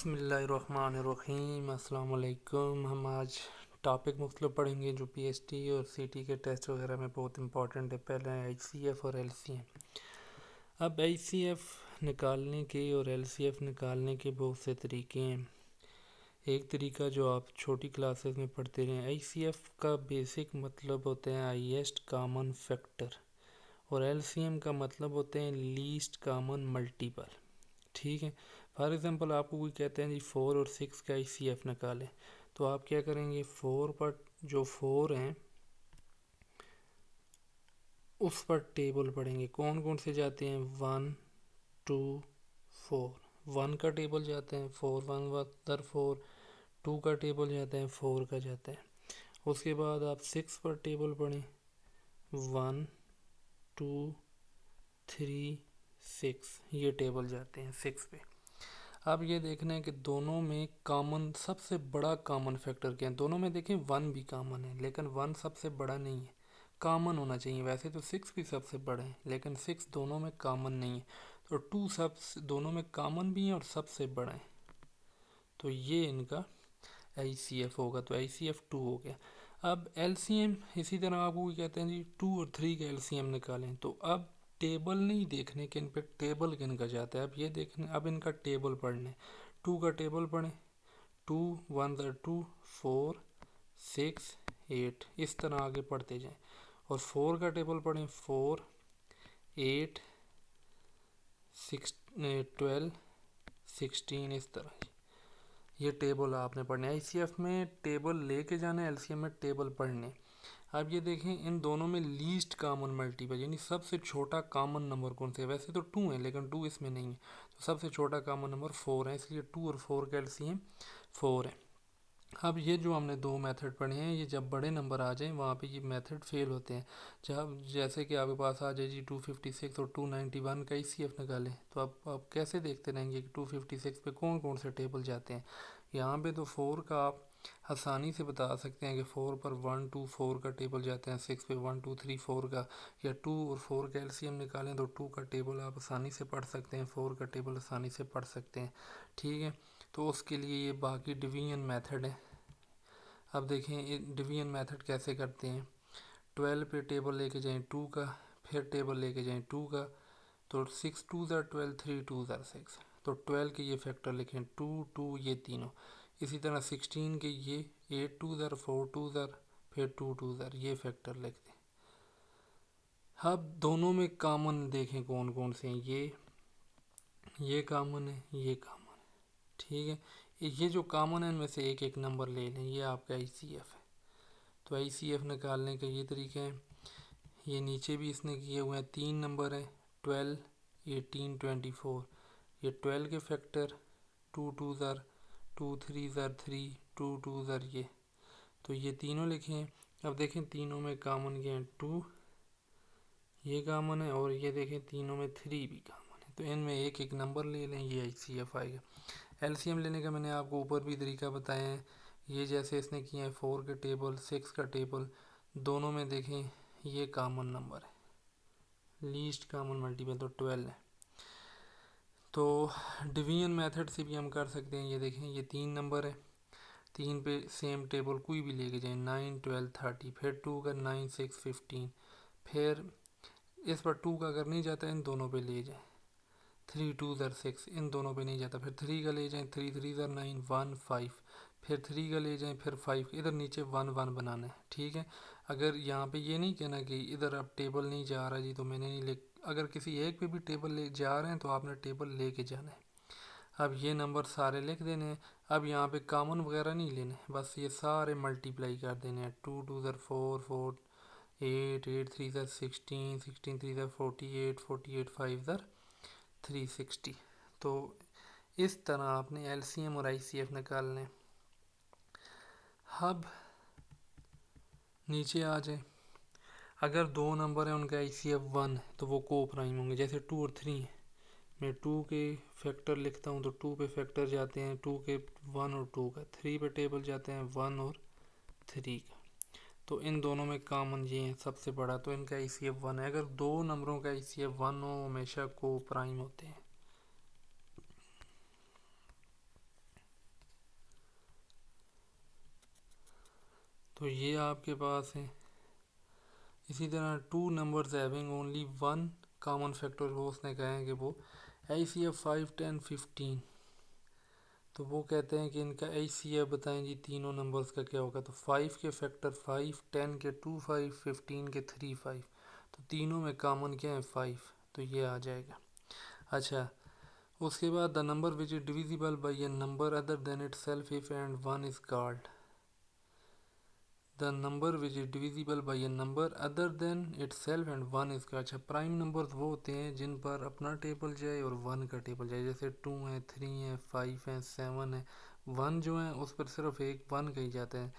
बिस्मिल्लाहिर्रहमानिर्रहीम अस्सलाम वालेकुम। हम आज टॉपिक मुख्तलिफ पढ़ेंगे जो पीएचटी और सीटी के टेस्ट वगैरह में बहुत इंपॉर्टेंट है। पहले आईसीएफ और एलसीएम। अब आईसीएफ निकालने के और एलसीएफ निकालने के बहुत से तरीके हैं। एक तरीका जो आप छोटी क्लासेस में पढ़ते रहे, आईसीएफ का बेसिक मतलब होते हैं हाईएस्ट कॉमन फैक्टर और एलसीएम का मतलब होते हैं लीस्ट कॉमन मल्टीपल। ठीक है। फॉर एग्जांपल आपको कोई कहते हैं जी 4 और 6 का आईसीएफ निकालें, तो आप क्या करेंगे, 4 पर जो 4 हैं उस पर टेबल पढ़ेंगे। कौन कौन से जाते हैं, 1 2 4। 1 का टेबल जाते हैं 4 1 1 4। 2 का टेबल जाता है 4 का जाता है। उसके बाद आप 6 पर टेबल पढ़ें, 1 2 3 6, ये टेबल जाते हैं 6 पे। अब ये देखना है कि दोनों में कॉमन सबसे बड़ा कॉमन फैक्टर क्या है। दोनों में देखें 1 भी कॉमन है, लेकिन 1 सबसे बड़ा नहीं है, कॉमन होना चाहिए। वैसे तो 6 भी सबसे बड़ा है, लेकिन 6 दोनों में कॉमन नहीं है। तो 2 सब दोनों में कॉमन भी है और सबसे बड़ा है, तो ये इनका आईसीएफ होगा। तो आईसीएफ 2 हो गया। अब एलसीएम इसी तरह आपको कहते हैं जी 2 और 3 का एलसीएम निकालें, तो अब टेबल नहीं देखने के, इन पे टेबल किन का जाता है। अब ये देखने, अब इनका टेबल पढ़ने। 2 का टेबल पढ़ें, 2 1 2 4 6 8, इस तरह आगे पढ़ते जाएं। और 4 का टेबल पढ़ें, 4 8 6 12 16, इस तरह ये टेबल आपने पढ़ने। आईसीएफ में टेबल लेके जाना है, एलसीएम में टेबल पढ़ने। अब ये देखें, इन दोनों में लीस्ट कॉमन मल्टीपल यानी सबसे छोटा कॉमन नंबर कौन सा है। वैसे तो 2 है, लेकिन 2 इसमें नहीं है, तो सबसे छोटा कॉमन नंबर 4 है, इसलिए 2 और 4 का एलसीएम 4 है। अब ये जो हमने दो मेथड पढ़े हैं, ये जब बड़े नंबर आ जाएं वहाँ पे ये मेथड फेल होते हैं। जब जैसे कि आपके पास आ जाए जी 256 और 291 का ईसीएफ निकालें, तो आप कैसे देखते रहेंगे कि 256 पे कौन कौन से टेबल जाते हैं। यहाँ पे तो 4 का आप आसानी से बता सकते हैं कि 4 पर 1 2 4 का टेबल जाते हैं, 6 पे 1 2 3 4 का, या 2 और 4 का एलसीएम निकालें तो 2 का टेबल आप आसानी से पढ़ सकते हैं, 4 का टेबल आसानी से पढ़ सकते हैं। ठीक है, तो उसके लिए ये बाकी डिवीजन मेथड है। अब देखें डिवीजन मेथड कैसे करते हैं। 12 पे टेबल लेके जाएं 2 का, फिर टेबल लेके जाएं 2 का, तो 6 2 ज़र 12 3 2 ज़र 6, तो 12 के ये फैक्टर लिखें 2 2, ये तीनों। इसी तरह 16 के ये 8 2 ज़र 4 2 ज़र, फिर 2 2 ज़र, ये फैक्टर लिख दें। अब दोनों में कॉमन देखें कौन कौन से हैं। ये कॉमन है, ये कॉमन है। ठीक है, ये जो कॉमन है इनमें से एक एक नंबर ले लें, ये आपका आईसीएफ है। तो आईसीएफ निकालने के ये तरीके हैं। ये नीचे भी इसने किए हुए हैं, 3 नंबर है 12 18 24। ये 12 के फैक्टर 2 2 ज़र 2 3 ज़र 3 2 2 ज़र, ये तो ये तीनों लिखे हैं। अब देखें तीनों में कॉमन क्या है, 2 ये कॉमन है, और ये देखें तीनों में 3 भी कॉमन है। तो इनमें एक एक नंबर ले लें, ये आईसीएफ आएगा। एलसीएम लेने का मैंने आपको ऊपर भी तरीका बताया है। ये जैसे इसने किया है 4 के टेबल 6 का टेबल, दोनों में देखें ये कॉमन नंबर है, लीस्ट कॉमन मल्टीपल तो 12 है। तो डिवीजन मेथड से भी हम कर सकते हैं। ये देखें ये 3 नंबर है, 3 पे सेम टेबल कोई भी लेके जाए, 9 12 30, फिर 2 का 9 6 15, फिर इस पर 2 का अगर नहीं जाता इन दोनों पे ले जाए, 3 2 ज़र 6, इन दोनों पे नहीं जाता, फिर 3 का ले जाएं, 3 3 ज़र 9 1 5, फिर 3 का ले जाएं, फिर 5, इधर नीचे 1 1 बनाना है। ठीक है, अगर यहाँ पे ये नहीं कहना कि इधर अब टेबल नहीं जा रहा जी तो मैंने नहीं ले, अगर किसी एक पे भी टेबल ले जा रहे हैं तो आपने टेबल लेके जाना है। अब ये नंबर सारे लिख देने हैं। अब यहाँ पे कॉमन वगैरह नहीं लेने, बस ये सारे मल्टीप्लाई कर देने हैं। 2 2 ज़र 4 4 8 8 3 ज़र 16 16 3 ज़र 48 48 5 ज़र 360। तो इस तरह आपने एलसीएम और आईसीएफ निकालने। अब नीचे आ जाए, अगर दो नंबर है उनका आईसीएफ 1 है तो वो को प्राइम होंगे, जैसे 2 और 3 है। मैं 2 के फैक्टर लिखता हूँ तो 2 पे फैक्टर जाते हैं 2 के 1 और 2 का, 3 पे टेबल जाते हैं 1 और 3 का। तो इन दोनों में कॉमन ये है सबसे बड़ा, तो इनका आईसीएफ 1 है। अगर दो नंबरों का आईसीएफ 1 हो हमेशा को प्राइम होते हैं। तो ये आपके पास है। इसी तरह two numbers having only one common factor, वो उसने कहा है कि वो HCF 5, 10, 15, तो वो कहते हैं कि इनका HCF बताएं जी तीनों नंबर्स का क्या होगा। तो 5 के फैक्टर 5, 10 के 2 5, 15 के 3 5, तो तीनों में कॉमन क्या है 5, तो ये आ जाएगा। अच्छा, उसके बाद the number which is divisible by A number other than it self if and one is called the number which is divisible by A number other than it self and one is called. अच्छा, prime numbers वो होते हैं जिन पर अपना table जाए और one का table जाए, जैसे 2 है, 3 है, 5 है, 7 है। वन जो है उस पर सिर्फ एक वन का ही जाता है,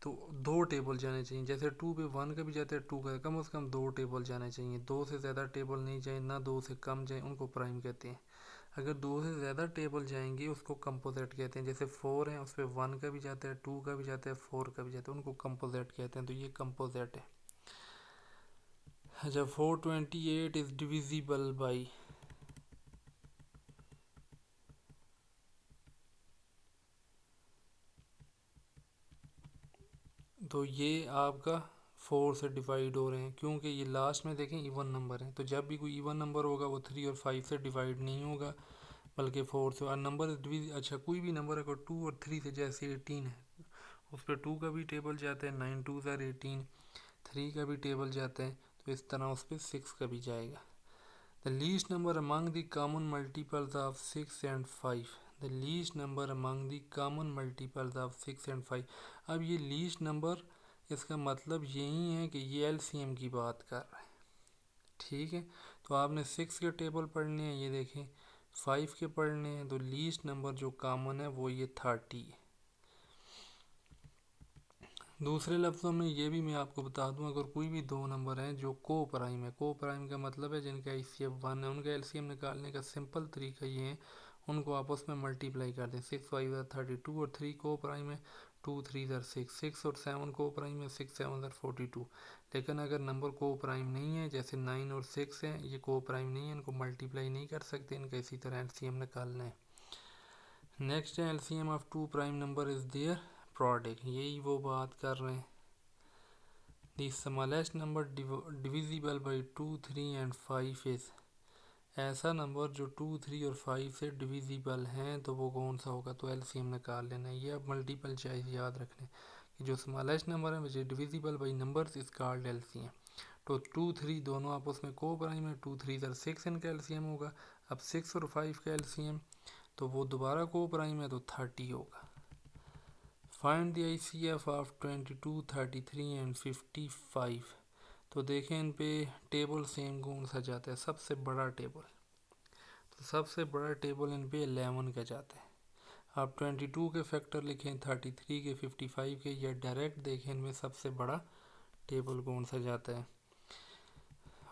तो दो टेबल जाने चाहिए। जैसे 2 पे 1 का भी जाता है, 2 का कम से कम दो टेबल जाने चाहिए, दो से ज़्यादा टेबल नहीं जाए, ना दो से कम जाए, उनको प्राइम कहते हैं। अगर दो से ज़्यादा टेबल जाएंगे उसको कंपोजिट कहते हैं। जैसे 4 है, उस पर 1 का भी जाता है, 2 का भी जाता है, 4 का भी जाता है, उनको कंपोजिट कहते हैं। तो ये कंपोजिट है। अच्छा, 428 इज डिविजिबल बाई, तो ये आपका 4 से डिवाइड हो रहे हैं, क्योंकि ये लास्ट में देखें इवन नंबर है, तो जब भी कोई इवन नंबर होगा वो 3 और 5 से डिवाइड नहीं होगा, बल्कि 4 से। और नंबर डिवीज, अच्छा कोई भी नंबर अगर 2 और 3 से, जैसे 18 है, उस पर 2 का भी टेबल जाता है, 9 2 आर 18, 3 का भी टेबल जाता है, तो इस तरह उस पर 6 का भी जाएगा। The least number among the common multiples of 6 and 5, the least number among the common multiples of 6 and 5। अब ये लीस्ट नंबर, इसका मतलब यही है कि ये LCM की बात कर रहा है, ठीक है। तो आपने 6 के टेबल पढ़ने हैं, ये देखें 5 के पढ़ने हैं, तो लीस्ट नंबर जो कॉमन है वो ये 30 है। दूसरे लफ्ज़ों में ये भी मैं आपको बता दूं, अगर कोई भी दो नंबर हैं जो को प्राइम है, को प्राइम का मतलब है जिनका HCF 1 है, उनका LCM निकालने का सिंपल तरीका ये है, उनको आपस में मल्टीप्लाई कर दें। 6 5 32 और 3 को प्राइम है, 2 3 6, 6 और 7 को प्राइम है, 6 7 42। लेकिन अगर नंबर को प्राइम नहीं है, जैसे 9 और 6 है, ये को प्राइम नहीं है, इनको मल्टीप्लाई नहीं कर सकते, इनका इसी तरह LCM निकालना है। नेक्स्ट है LCM of two prime number is their product, यही वो बात कर रहे हैं। The smallest number divisible by 2 3 and 5 is, ऐसा नंबर जो 2 3 और 5 से डिविजिबल हैं, तो वो कौन सा होगा, तो LCM निकाल लेना है। ये अब मल्टीपल चॉइस याद रखने कि जो स्मॉलेस्ट नंबर है which is divisible by numbers is called LCM। तो 2 3 दोनों आपस में को प्राइम है, 2 3 6 इनका LCM होगा। अब 6 और 5 का LCM, तो वो दोबारा को प्राइम है, तो 30 होगा। Find the ICF of 22 33 and 55। तो देखें इन पे टेबल सेम कौन सा जाता है, सबसे बड़ा टेबल, तो सबसे बड़ा टेबल इन पे 11 का जाता है। आप 22 के फैक्टर लिखें, 33 के, 55 के, या डायरेक्ट देखें इनमें सबसे बड़ा टेबल कौन सा जाता है।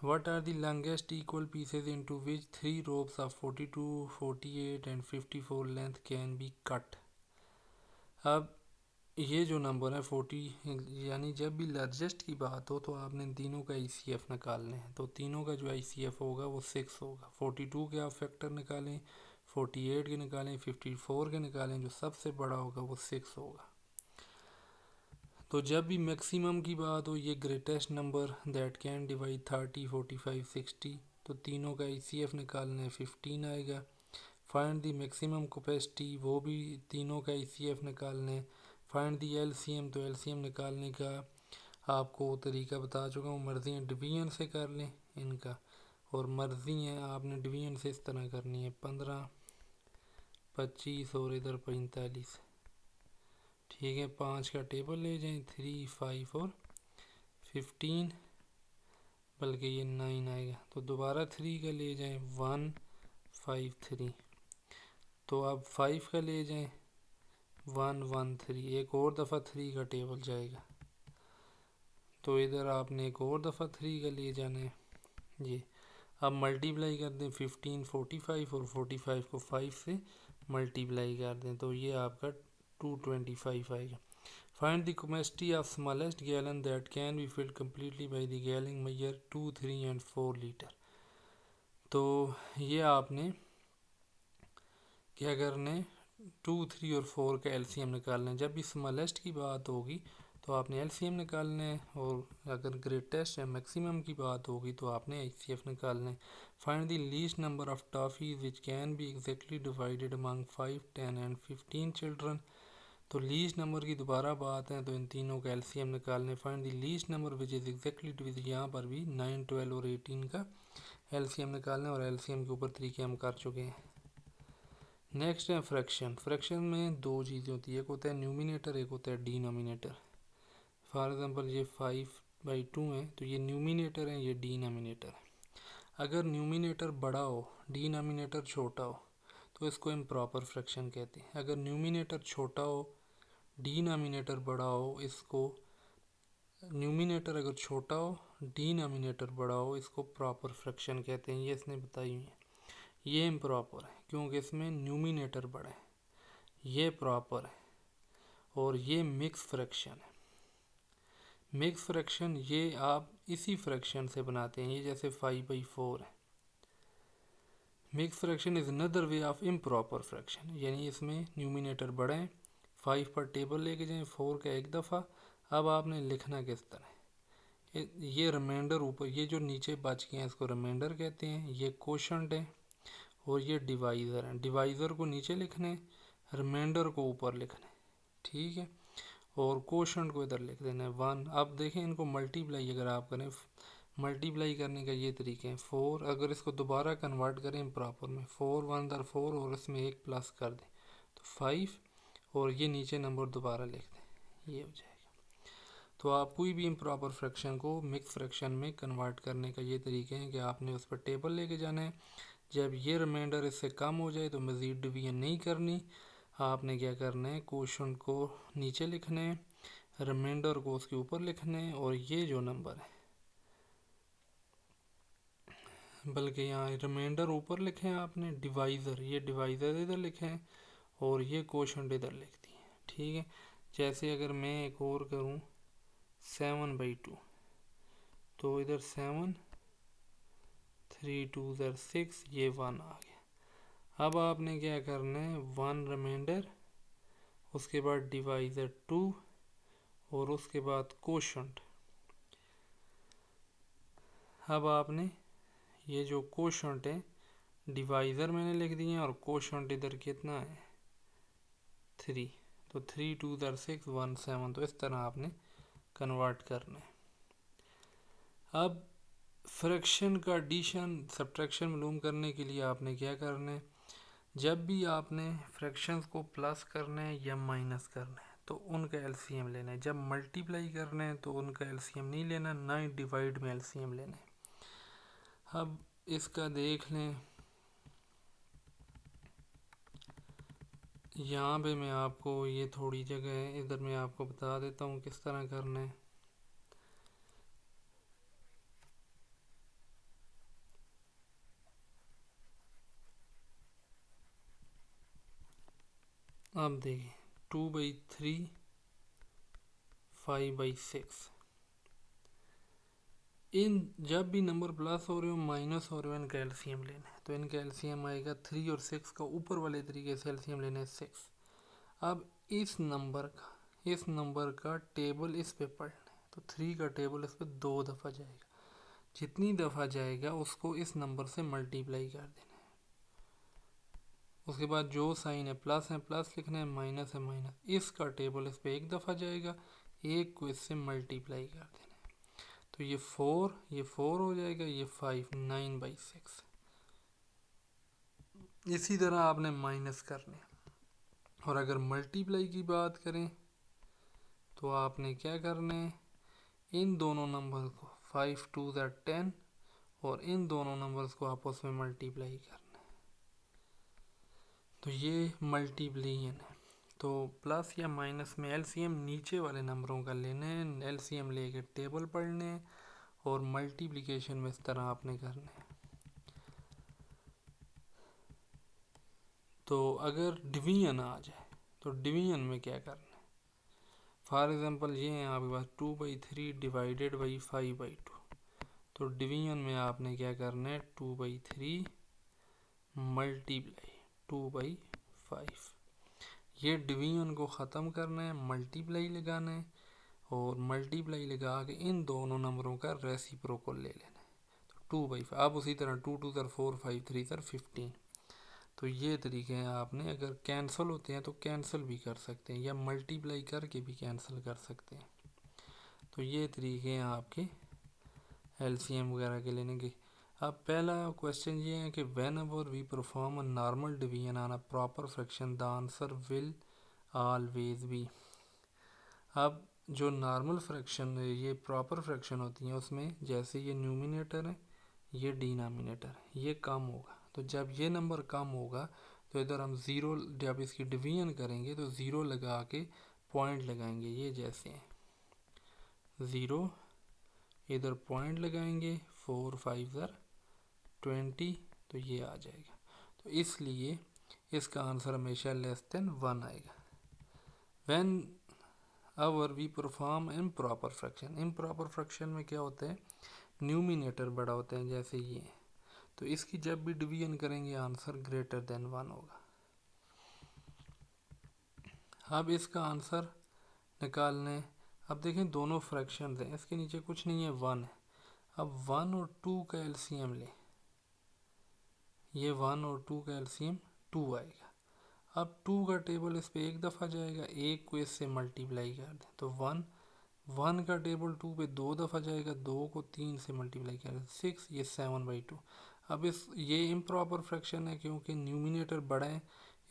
What are the longest equal pieces into which 3 ropes of 42, 48 and 54 length can be cut? अब ये जो नंबर है 40, यानी जब भी लार्जेस्ट की बात हो तो आपने तीनों का ICF निकालने हैं, तो तीनों का जो ICF होगा वो 6 होगा। 42 के आप फैक्टर निकालें, 48 के निकालें, 54 के निकालें, जो सबसे बड़ा होगा वो 6 होगा। तो जब भी मैक्सिमम की बात हो, ये greatest number that can divide 30 45 60, तो तीनों का ICF निकालना है, 15 आएगा। फाइंड दी मैक्सिमम कैपेसिटी, वो भी तीनों का ICF निकालना है। फाइंड दी LCM, तो LCM निकालने का आपको तरीका बता चुका हूँ, मर्जी है डिवीजन से कर लें इनका, और मर्जी है आपने डिवीजन से इस तरह करनी है, 15 25 और इधर 45, ठीक है। 5 का टेबल ले जाएं, 3 5 और 15, बल्कि ये 9 आएगा, तो दोबारा 3 का ले जाएं, 1 5 3, तो अब 5 का ले जाएं, 1 1 3, एक और दफ़ा 3 का टेबल जाएगा, तो इधर आपने एक और दफ़ा 3 का ले जाना है ये। अब मल्टीप्लाई कर दें, 15 45 और 45 को 5 से मल्टीप्लाई कर दें, तो ये आपका 225 आएगा। Find the capacity of smallest gallon that can be filled completely by the gallon measure 2 3 and 4 litre. तो ये आपने क्या करना है, 2 3 और 4 का LCM निकालना है। जब भी स्मॉलेस्ट की बात होगी तो आपने एलसीएम निकालना है, और अगर ग्रेटेस्ट या मैक्सिमम की बात होगी तो आपने एचसीएफ निकालना है। Find the least number of toffees which can be exactly divided among 5, 10 and 15 children. तो लीस्ट नंबर की दोबारा बात है, तो इन तीनों का एलसीएम निकालने। Find the least number which is exactly divisible, यहाँ पर भी 9, 12 और 18 का एलसीएम निकालना है, और एलसीएम के ऊपर तरीके हम कर चुके हैं। नेक्स्ट है फ्रैक्शन। फ्रैक्शन में दो चीज़ें होती है, एक होता है न्यूमिनेटर, एक होता है डिनोमिनेटर। फॉर एग्जांपल ये 5/2 है, तो ये न्यूमिनेटर है, ये डिनोमिनेटर है। अगर न्यूमिनेटर बड़ा हो, डिनोमिनेटर छोटा हो, तो इसको इम्प्रॉपर फ्रैक्शन कहते हैं। अगर न्यूमिनेटर छोटा हो, डिनोमिनेटर बड़ा हो, इसको न्यूमिनेटर अगर छोटा हो, डिनोमिनेटर बड़ा हो, इसको प्रॉपर फ्रैक्शन कहते हैं। ये इसने बताई हुई है। ये इम्प्रॉपर है क्योंकि इसमें न्यूमिनेटर बड़ा है। ये प्रॉपर है, और ये मिक्स फ्रैक्शन है। मिक्स फ्रैक्शन ये आप इसी फ्रैक्शन से बनाते हैं, ये जैसे 5/4 है। Mix fraction is another way of improper fraction, यानी इसमें न्यूमिनेटर बड़ा है, 5 पर टेबल लेके जाएं, 4 का एक दफ़ा। अब आपने लिखना किस तरह, ये रिमाइंडर ऊपर, ये जो नीचे बच गए हैं इसको रिमाइंडर कहते हैं, ये क्वोशंट है, और ये डिवाइज़र है। डिवाइज़र को नीचे लिखना है, रिमाइंडर को ऊपर लिखना है, ठीक है, और क्वोशंट को इधर लिख देना है 1। अब देखें इनको मल्टीप्लाई अगर आप करें, मल्टीप्लाई करने का ये तरीके हैं। 4 अगर इसको दोबारा कन्वर्ट करें इम्प्रॉपर में, 4 1 दर 4, और इसमें एक प्लस कर दें तो 5, और ये नीचे नंबर दोबारा लिख दें, ये हो जाएगा। तो आप कोई भी इम्प्रॉपर फ्रैक्शन को मिक्स फ्रैक्शन में कन्वर्ट करने का ये तरीके हैं कि आपने उस पर टेबल लेके जाना है। जब ये रिमाइंडर इससे कम हो जाए तो मज़ीद डिवीजन नहीं करनी, आपने क्या करना है, क्वोशंट को नीचे लिखना है, रिमाइंडर को उसके ऊपर लिखना है, और ये जो नंबर है, बल्कि यहाँ रिमाइंडर ऊपर लिखे हैं आपने, डिवाइज़र, ये डिवाइज़र इधर लिखे हैं, और ये क्वोशंट इधर लिख दिए, ठीक है। जैसे अगर मैं एक और करूँ 7/2, तो इधर 7, 3 2 6, ये 1 आ गया। अब आपने क्या करना है, 1 रिमाइंडर, उसके बाद डिवाइज़र 2, और उसके बाद क्वोशंट। अब आपने ये जो क्वोशंट है, डिवाइज़र मैंने लिख दिए, और क्वोशंट इधर कितना है 3, तो 3 2 6 1 7, तो इस तरह आपने कन्वर्ट करना है। अब फ्रैक्शन का एडिशन सब्ट्रैक्शन मालूम करने के लिए आपने क्या करना है, जब भी आपने फ्रैक्शंस को प्लस करना है या माइनस करना है तो उनका एलसीएम लेना है। जब मल्टीप्लाई करना है तो उनका एलसीएम नहीं लेना, ना ही डिवाइड में एलसीएम लेना है। अब इसका देख लें, यहाँ पे मैं आपको ये थोड़ी जगह है, इधर मैं आपको बता देता हूँ किस तरह करना है। अब देखिए 2/3, 5/6, इन जब भी नंबर प्लस हो रहे हो माइनस हो रहे हो इनका एलसीएम लेना है। तो इनका एलसीएम आएगा 3 और 6 का ऊपर वाले तरीके से एलसीएम लेना है 6। अब इस नंबर का टेबल इस पे पढ़ना है, तो 3 का टेबल इस पे 2 दफ़ा जाएगा, जितनी दफ़ा जाएगा उसको इस नंबर से मल्टीप्लाई कर देना है। उसके बाद जो साइन है प्लस लिखना है, माइनस है माइनस। इसका टेबल इस पे एक दफ़ा जाएगा, एक को इससे मल्टीप्लाई कर देना है, तो ये 4 हो जाएगा, ये 5, 9/6। इसी तरह आपने माइनस करने, और अगर मल्टीप्लाई की बात करें तो आपने क्या करना है, इन दोनों नंबर को 5 2 10, और इन दोनों नंबर्स को आपस में मल्टीप्लाई करना है, तो ये मल्टीप्लिकेशन है। तो प्लस या माइनस में एलसीएम नीचे वाले नंबरों का लेना है, एलसीएम लेके टेबल पढ़ने हैं, और मल्टीप्लिकेशन में इस तरह आपने करना है। तो अगर डिवीजन आ जाए तो डिवीजन में क्या करना है, फॉर एग्जांपल ये है आपके पास 2/3 डिवाइडेड बाई 5/2, तो डिवीजन में आपने क्या करना है, 2/3 मल्टीप्लाई 2/5। ये डिवीजन को ख़त्म करना है, मल्टीप्लाई लगाना है, और मल्टीप्लाई लगा के इन दोनों नंबरों का रेसिप्रोकल ले लेना है। तो 2/5। अब उसी तरह 2 2 ज़र 4, 5 3 ज़र 15। तो ये तरीके हैं, आपने अगर कैंसिल होते हैं तो कैंसिल भी कर सकते हैं या मल्टीप्लाई करके भी कैंसिल कर सकते हैं। तो ये तरीके हैं आपके एलसीएम वगैरह के लेने के। अब पहला क्वेश्चन ये है कि whenever we perform a normal division on a proper fraction the answer will always be. अब जो नॉर्मल फ्रैक्शन ये प्रॉपर फ्रैक्शन होती हैं उसमें जैसे ये न्यूमिनेटर है ये डिनोमिनेटर है, ये कम होगा। तो जब ये नंबर कम होगा तो इधर हम ज़ीरो, जब इसकी डिवीजन करेंगे तो ज़ीरो लगा के पॉइंट लगाएंगे, ये जैसे हैं ज़ीरो, इधर पॉइंट लगाएंगे 4 5 ज़र 20, तो ये आ जाएगा। तो इसलिए इसका आंसर हमेशा लेस देन 1 आएगा। Whenever we perform improper fraction, improper fraction में क्या होता है, न्यूमिनेटर बड़ा होता है जैसे ये, तो इसकी जब भी डिवीजन करेंगे आंसर ग्रेटर देन 1 होगा। अब इसका आंसर निकालने, अब देखें दोनों फ्रैक्शंस हैं, इसके नीचे कुछ नहीं है, 1 है। अब 1 और 2 का एलसीएम लें, ये 1 और 2 का एलसीएम 2 आएगा। अब 2 का टेबल इस पे एक दफ़ा जाएगा, एक को इससे मल्टीप्लाई कर दें तो 1, 1 का टेबल 2 पे 2 दफ़ा जाएगा, 2 को 3 से मल्टीप्लाई कर दें 6, ये 7/2। अब इस ये इम्प्रॉपर फ्रैक्शन है क्योंकि न्यूमिनेटर बड़ा है,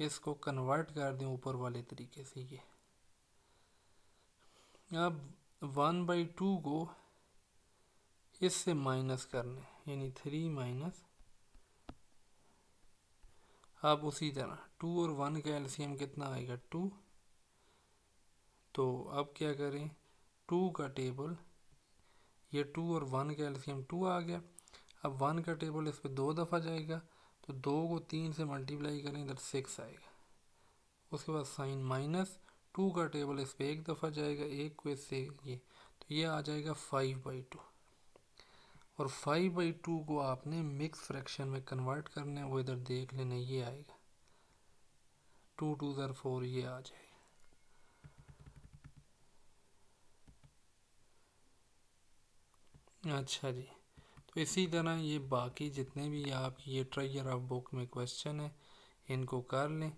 इसको कन्वर्ट कर दें ऊपर वाले तरीके से। ये अब 1/2 को इससे माइनस करने, यानी 3 माइनस, अब उसी तरह 2 और 1 का एलसीएम कितना आएगा 2। तो अब क्या करें, 2 का टेबल, ये 2 और 1 का एलसीएम 2 आ गया। अब 1 का टेबल इस पर 2 दफ़ा जाएगा, तो 2 को 3 से मल्टीप्लाई करें इधर 6 आएगा। उसके बाद साइन माइनस, 2 का टेबल इस पर एक दफ़ा जाएगा, एक को इससे ये, तो ये आ जाएगा 5/2। और 5/2 को आपने मिक्स फ्रैक्शन में कन्वर्ट करना है, वो इधर देख लेना, ये आएगा 2 2 ज़र 4, ये आ जाएगा। अच्छा जी, तो इसी तरह ये बाकी जितने भी आपकी ये ट्रायर ऑफ बुक में क्वेश्चन है इनको कर लें।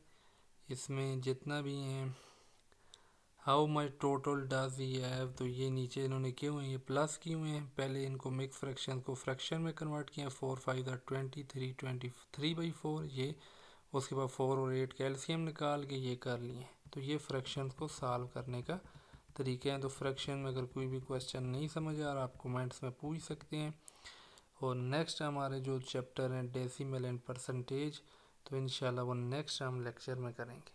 इसमें जितना भी हैं, how much total does he have, तो ये नीचे इन्होंने किए हुए हैं, ये प्लस किए हुए हैं। पहले इनको मिक्स फ्रैक्शन को फ्रैक्शन में कन्वर्ट किया, 4 5 20 3 23/4 ये, उसके बाद 4 और 8 कैल्शियम निकाल के ये कर लिए। तो ये फ्रैक्शन को सॉल्व करने का तरीके हैं। तो फ्रैक्शन में अगर कोई भी क्वेश्चन नहीं समझ आ रहा आप कमेंट्स में पूछ सकते हैं। और नेक्स्ट हमारे जो चैप्टर हैं डेसिमल एंड परसेंटेज, तो इंशाल्लाह वो नेक्स्ट हम लेक्चर में करेंगे।